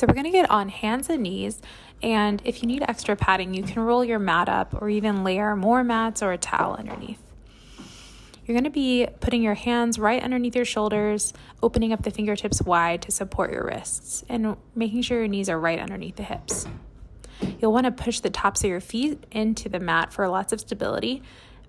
So we're going to get on hands and knees, and if you need extra padding, you can roll your mat up or even layer more mats or a towel underneath. You're going to be putting your hands right underneath your shoulders, opening up the fingertips wide to support your wrists, and making sure your knees are right underneath the hips. You'll want to push the tops of your feet into the mat for lots of stability.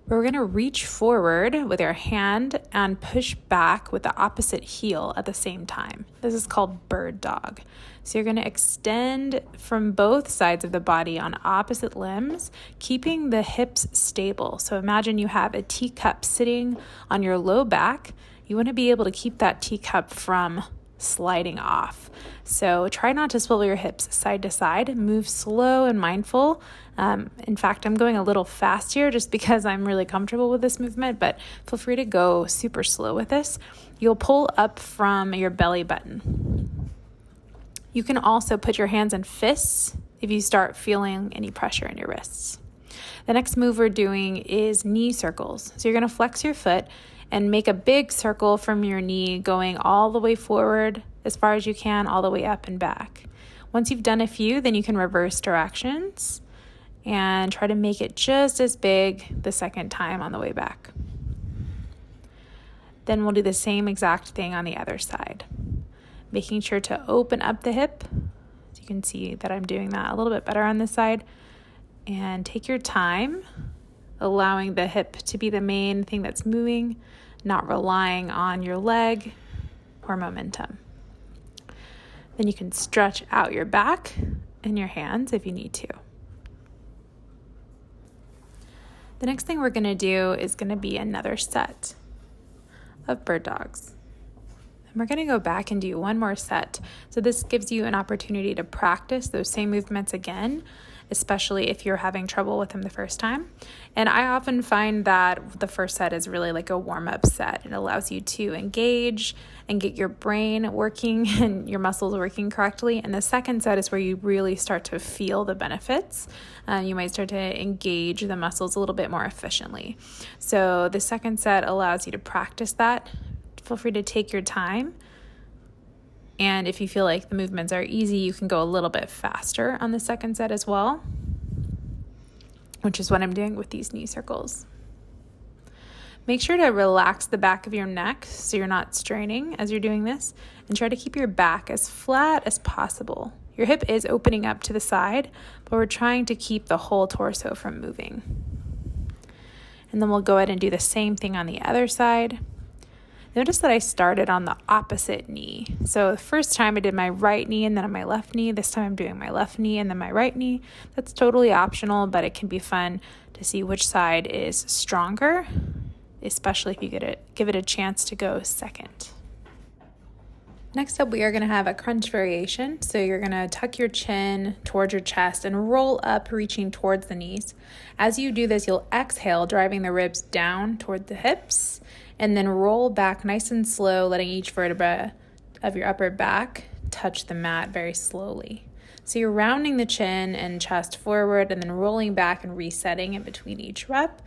We're going to reach forward with your hand and push back with the opposite heel at the same time. This is called bird dog. So you're going to extend from both sides of the body on opposite limbs, keeping the hips stable. So imagine you have a teacup sitting on your low back. You want to be able to keep that teacup from sliding off. So try not to swivel your hips side to side. Move slow and mindful. In fact, I'm going a little fast here just because I'm really comfortable with this movement, but feel free to go super slow with this. You'll pull up from your belly button. You can also put your hands in fists if you start feeling any pressure in your wrists. The next move we're doing is knee circles. So you're going to flex your foot and make a big circle from your knee going all the way forward as far as you can, all the way up and back. Once you've done a few, then you can reverse directions and try to make it just as big the second time on the way back. Then we'll do the same exact thing on the other side, making sure to open up the hip. So you can see that I'm doing that a little bit better on this side. And take your time, allowing the hip to be the main thing that's moving, not relying on your leg or momentum. Then you can stretch out your back and your hands if you need to. The next thing we're going to do is going to be another set of bird dogs. And we're going to go back and do one more set. So this gives you an opportunity to practice those same movements again, especially if you're having trouble with them the first time. And I often find that the first set is really like a warm-up set. It allows you to engage and get your brain working and your muscles working correctly. And the second set is where you really start to feel the benefits. You might start to engage the muscles a little bit more efficiently. So the second set allows you to practice that. Feel free to take your time. And if you feel like the movements are easy, you can go a little bit faster on the second set as well, which is what I'm doing with these knee circles. Make sure to relax the back of your neck so you're not straining as you're doing this, and try to keep your back as flat as possible. Your hip is opening up to the side, but we're trying to keep the whole torso from moving. And then we'll go ahead and do the same thing on the other side. Notice that I started on the opposite knee. So the first time I did my right knee and then on my left knee. This time I'm doing my left knee and then my right knee. That's totally optional, but it can be fun to see which side is stronger, especially if you give it a chance to go second. Next up, we are going to have a crunch variation. So you're going to tuck your chin towards your chest and roll up, reaching towards the knees. As you do this, you'll exhale, driving the ribs down toward the hips, and then roll back nice and slow, letting each vertebra of your upper back touch the mat very slowly. So you're rounding the chin and chest forward and then rolling back and resetting in between each rep,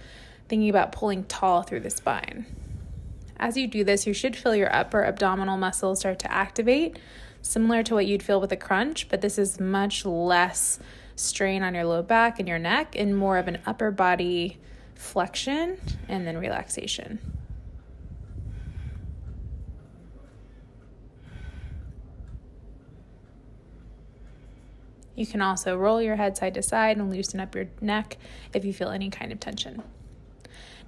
thinking about pulling tall through the spine. As you do this, you should feel your upper abdominal muscles start to activate, similar to what you'd feel with a crunch, but this is much less strain on your low back and your neck and more of an upper body flexion and then relaxation. You can also roll your head side to side and loosen up your neck if you feel any kind of tension.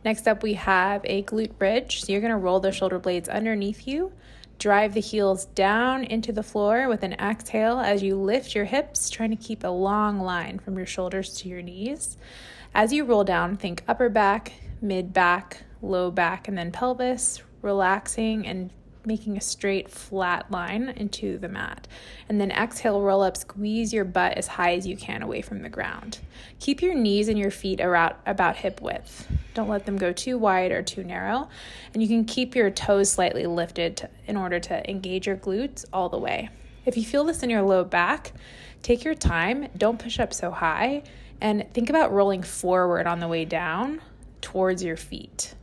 Next up, we have a glute bridge. So you're going to roll the shoulder blades underneath you, drive the heels down into the floor with an exhale as you lift your hips, trying to keep a long line from your shoulders to your knees. As you roll down, think upper back, mid back, low back, and then pelvis, relaxing and making a straight flat line into the mat. And then exhale, roll up, squeeze your butt as high as you can away from the ground. Keep your knees and your feet about hip width. Don't let them go too wide or too narrow. And you can keep your toes slightly lifted in order to engage your glutes all the way. If you feel this in your low back, take your time. Don't push up so high. And think about rolling forward on the way down towards your feet.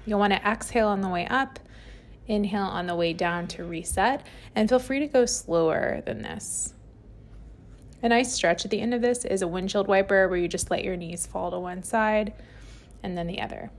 You'll want to exhale on the way up Inhale on the way down to reset, and feel free to go slower than this. A nice stretch at the end of this is a windshield wiper where you just let your knees fall to one side and then the other.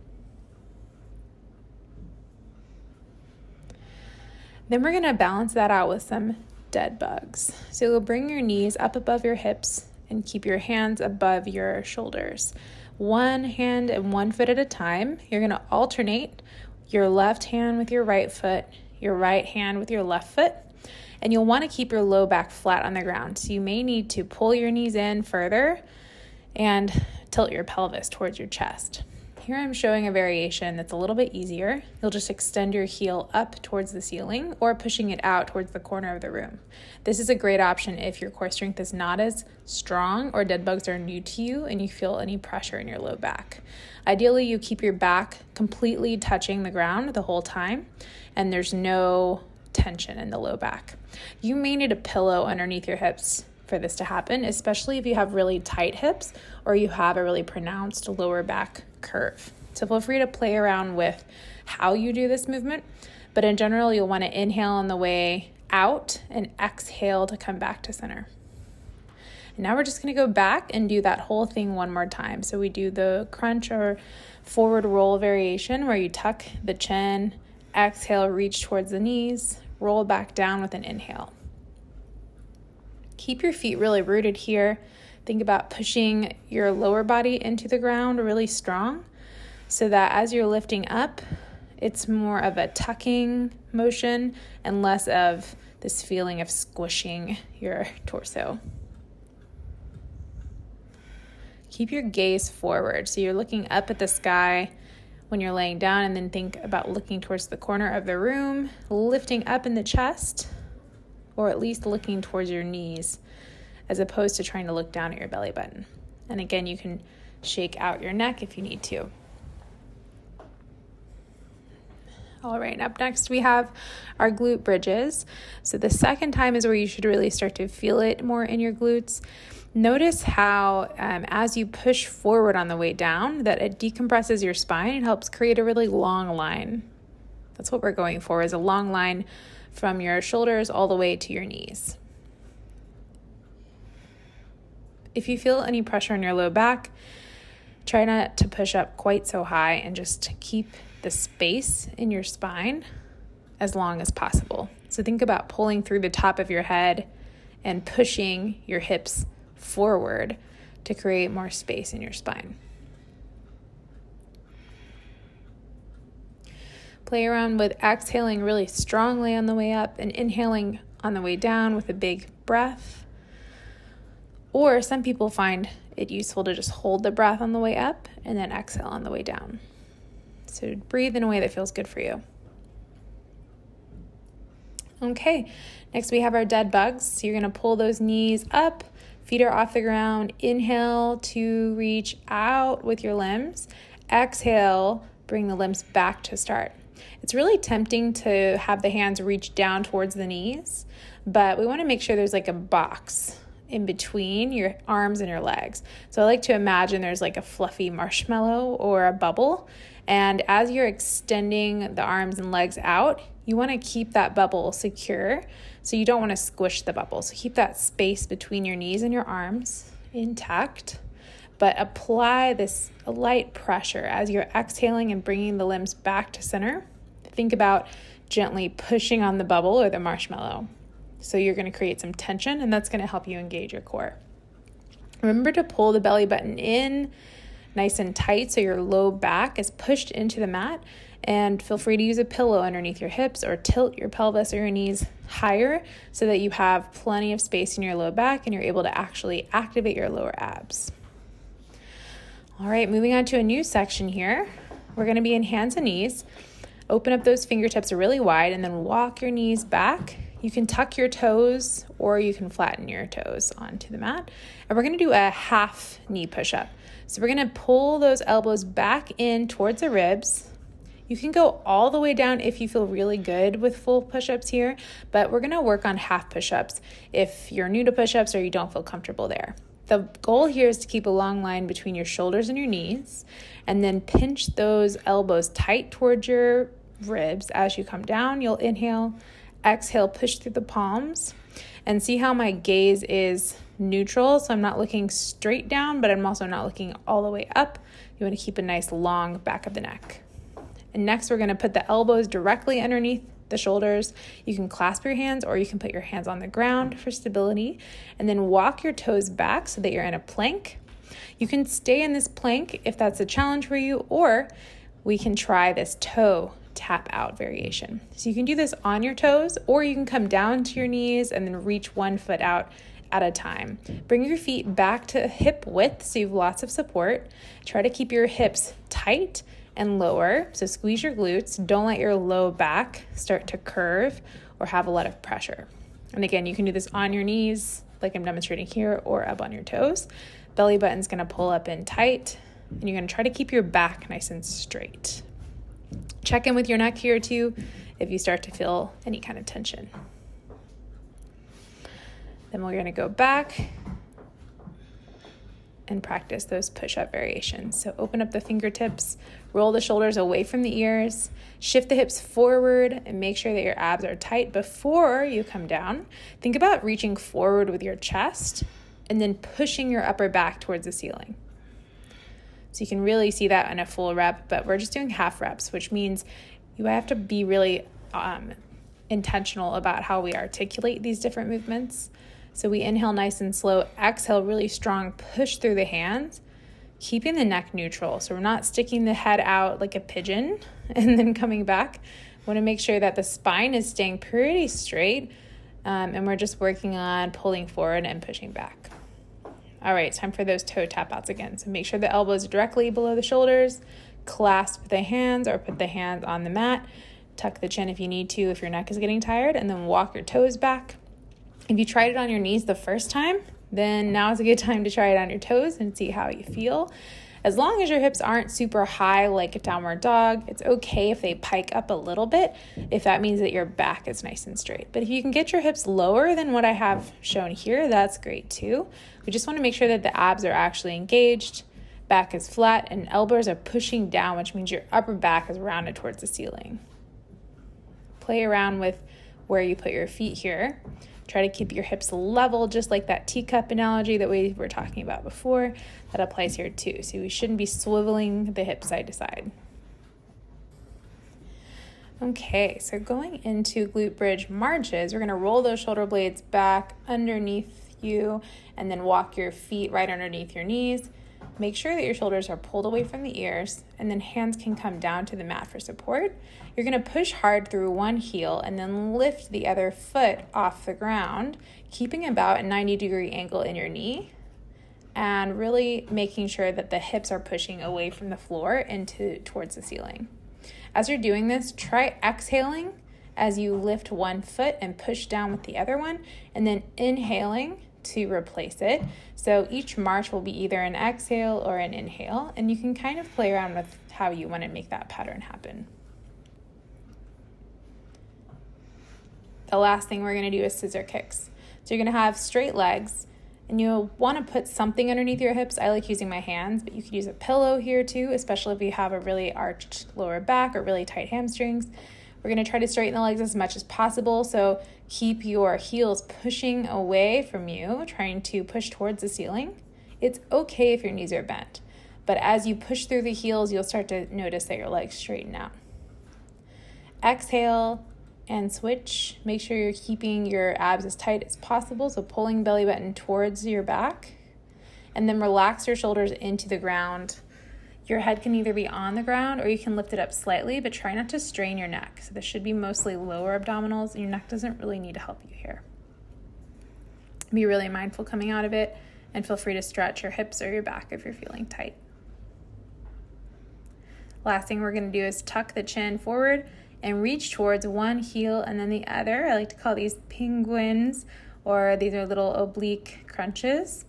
Then we're going to balance that out with some dead bugs. So you'll bring your knees up above your hips and keep your hands above your shoulders. One hand and 1 foot at a time. You're going to alternate your left hand with your right foot, your right hand with your left foot, and you'll want to keep your low back flat on the ground. So you may need to pull your knees in further and tilt your pelvis towards your chest. Here I'm showing a variation that's a little bit easier. You'll just extend your heel up towards the ceiling or pushing it out towards the corner of the room. This is a great option if your core strength is not as strong or dead bugs are new to you and you feel any pressure in your low back. Ideally, you keep your back completely touching the ground the whole time and there's no tension in the low back. You may need a pillow underneath your hips for this to happen, especially if you have really tight hips or you have a really pronounced lower back curve. So feel free to play around with how you do this movement, but in general, you'll want to inhale on the way out and exhale to come back to center. And now we're just going to go back and do that whole thing one more time. So we do the crunch or forward roll variation where you tuck the chin, exhale, reach towards the knees, roll back down with an inhale. Keep your feet really rooted here. Think about pushing your lower body into the ground really strong so that as you're lifting up, it's more of a tucking motion and less of this feeling of squishing your torso. Keep your gaze forward. So you're looking up at the sky when you're laying down, and then think about looking towards the corner of the room, lifting up in the chest, or at least looking towards your knees as opposed to trying to look down at your belly button. And again, you can shake out your neck if you need to. All right, up next we have our glute bridges. So the second time is where you should really start to feel it more in your glutes. Notice how as you push forward on the way down, that it decompresses your spine and helps create a really long line. That's what we're going for, is a long line from your shoulders all the way to your knees. If you feel any pressure on your low back, try not to push up quite so high and just keep the space in your spine as long as possible. So think about pulling through the top of your head and pushing your hips forward to create more space in your spine. Play around with exhaling really strongly on the way up and inhaling on the way down with a big breath. Or some people find it useful to just hold the breath on the way up and then exhale on the way down. So breathe in a way that feels good for you. Okay, next we have our dead bugs. So you're going to pull those knees up, feet are off the ground. Inhale to reach out with your limbs. Exhale, bring the limbs back to start. It's really tempting to have the hands reach down towards the knees, but we want to make sure there's like a box in between your arms and your legs. So I like to imagine there's like a fluffy marshmallow or a bubble. And as you're extending the arms and legs out, you want to keep that bubble secure. So you don't want to squish the bubble. So keep that space between your knees and your arms intact, but apply this light pressure as you're exhaling and bringing the limbs back to center. Think about gently pushing on the bubble or the marshmallow. So you're going to create some tension, and that's going to help you engage your core. Remember to pull the belly button in nice and tight so your low back is pushed into the mat, and feel free to use a pillow underneath your hips or tilt your pelvis or your knees higher so that you have plenty of space in your low back and you're able to actually activate your lower abs. All right, moving on to a new section here. We're going to be in hands and knees. Open up those fingertips really wide and then walk your knees back. You can tuck your toes or you can flatten your toes onto the mat. And we're going to do a half knee push-up. So we're going to pull those elbows back in towards the ribs. You can go all the way down if you feel really good with full push-ups here, but we're going to work on half push-ups if you're new to push-ups or you don't feel comfortable there. The goal here is to keep a long line between your shoulders and your knees, and then pinch those elbows tight towards your ribs. As you come down, you'll inhale, exhale, push through the palms, and see how my gaze is neutral. So I'm not looking straight down, but I'm also not looking all the way up. You want to keep a nice long back of the neck. And next, we're going to put the elbows directly underneath the shoulders. You can clasp your hands or you can put your hands on the ground for stability, and then walk your toes back so that you're in a plank. You can stay in this plank if that's a challenge for you, or we can try this toe tap out variation. So you can do this on your toes, or you can come down to your knees and then reach one foot out at a time. Bring your feet back to hip width so you have lots of support. Try to keep your hips tight and lower. So squeeze your glutes. Don't let your low back start to curve or have a lot of pressure. And again, you can do this on your knees like I'm demonstrating here, or up on your toes. Belly button's gonna pull up in tight, and you're gonna try to keep your back nice and straight. Check in with your neck here too if you start to feel any kind of tension. Then we're gonna go back and practice those push-up variations. So open up the fingertips, roll the shoulders away from the ears, shift the hips forward, and make sure that your abs are tight before you come down. Think about reaching forward with your chest and then pushing your upper back towards the ceiling. So you can really see that in a full rep, but we're just doing half reps, which means you have to be really intentional about how we articulate these different movements. So we inhale nice and slow, exhale really strong, push through the hands, keeping the neck neutral. So we're not sticking the head out like a pigeon and then coming back. We want to make sure that the spine is staying pretty straight, and we're just working on pulling forward and pushing back. All right, time for those toe tap outs again. So make sure the elbows are directly below the shoulders, clasp the hands or put the hands on the mat, tuck the chin if you need to, if your neck is getting tired, and then walk your toes back. If you tried it on your knees the first time, then now is a good time to try it on your toes and see how you feel. As long as your hips aren't super high like a downward dog, it's okay if they pike up a little bit, if that means that your back is nice and straight. But if you can get your hips lower than what I have shown here, that's great too. We just want to make sure that the abs are actually engaged, back is flat, and elbows are pushing down, which means your upper back is rounded towards the ceiling. Play around with where you put your feet here. Try to keep your hips level, just like that teacup analogy that we were talking about before. That applies here too. So we shouldn't be swiveling the hips side to side. Okay, so going into glute bridge marches, we're gonna roll those shoulder blades back underneath you and then walk your feet right underneath your knees. Make sure that your shoulders are pulled away from the ears, and then hands can come down to the mat for support. You're gonna push hard through one heel and then lift the other foot off the ground, keeping about a 90-degree angle in your knee and really making sure that the hips are pushing away from the floor towards the ceiling. As you're doing this, try exhaling as you lift one foot and push down with the other one, and then inhaling to replace it. So each march will be either an exhale or an inhale, and you can kind of play around with how you want to make that pattern happen. The last thing we're going to do is scissor kicks. So you're going to have straight legs, and you'll want to put something underneath your hips. I like using my hands, but you could use a pillow here too, especially if you have a really arched lower back or really tight hamstrings. We're going to try to straighten the legs as much as possible, so keep your heels pushing away from you, trying to push towards the ceiling. It's okay if your knees are bent, but as you push through the heels, you'll start to notice that your legs straighten out. Exhale and switch. Make sure you're keeping your abs as tight as possible, so pulling belly button towards your back, and then relax your shoulders into the ground. Your head can either be on the ground or you can lift it up slightly, but try not to strain your neck. So this should be mostly lower abdominals, and your neck doesn't really need to help you here. Be really mindful coming out of it, and feel free to stretch your hips or your back if you're feeling tight. Last thing we're going to do is tuck the chin forward and reach towards one heel and then the other. I like to call these penguins, or these are little oblique crunches.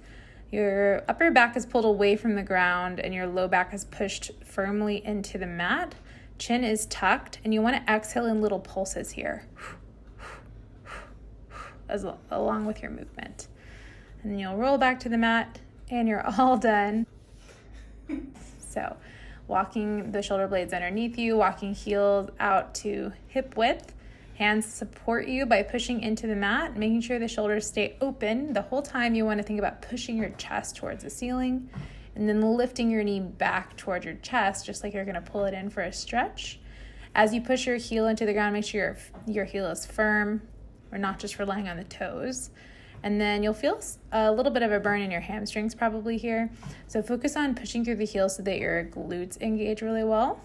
Your upper back is pulled away from the ground and your low back is pushed firmly into the mat. Chin is tucked, and you want to exhale in little pulses here, along with your movement. And then you'll roll back to the mat and you're all done. So walking the shoulder blades underneath you, walking heels out to hip width. Hands support you by pushing into the mat, making sure the shoulders stay open. The whole time you want to think about pushing your chest towards the ceiling and then lifting your knee back towards your chest, just like you're going to pull it in for a stretch. As you push your heel into the ground, make sure your heel is firm. We're not just relying on the toes. And then you'll feel a little bit of a burn in your hamstrings probably here. So focus on pushing through the heel so that your glutes engage really well.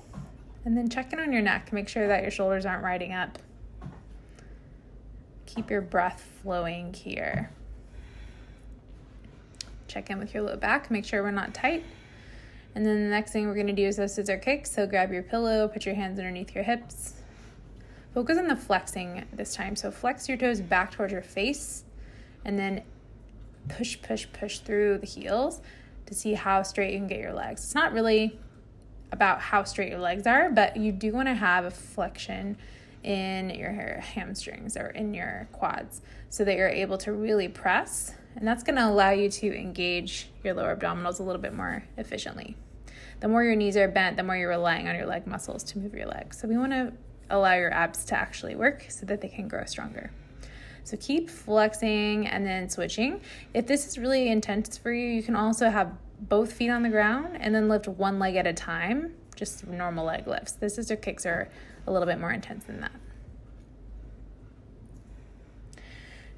And then check in on your neck. Make sure that your shoulders aren't riding up. Keep your breath flowing here. Check in with your low back. Make sure we're not tight. And then the next thing we're going to do is those scissor kicks. So grab your pillow, put your hands underneath your hips. Focus on the flexing this time. So flex your toes back towards your face and then push through the heels to see how straight you can get your legs. It's not really about how straight your legs are, but you do want to have a flexion in your hamstrings or in your quads so that you're able to really press. And that's going to allow you to engage your lower abdominals a little bit more efficiently. The more your knees are bent, the more you're relying on your leg muscles to move your legs. So we want to allow your abs to actually work so that they can grow stronger. So keep flexing and then switching. If this is really intense for you, you can also have both feet on the ground and then lift one leg at a time, just normal leg lifts. The scissor kicks are a little bit more intense than that.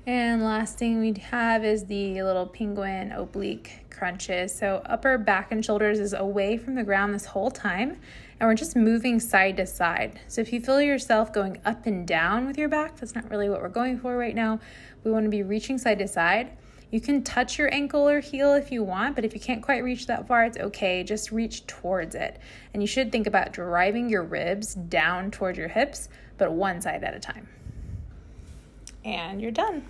And last thing we have is the little penguin oblique crunches. So upper back and shoulders is away from the ground this whole time, and we're just moving side to side. So if you feel yourself going up and down with your back, that's not really what we're going for right now. We want to be reaching side to side. You can touch your ankle or heel if you want, but if you can't quite reach that far, it's okay. Just reach towards it. And you should think about driving your ribs down towards your hips, but one side at a time. And you're done.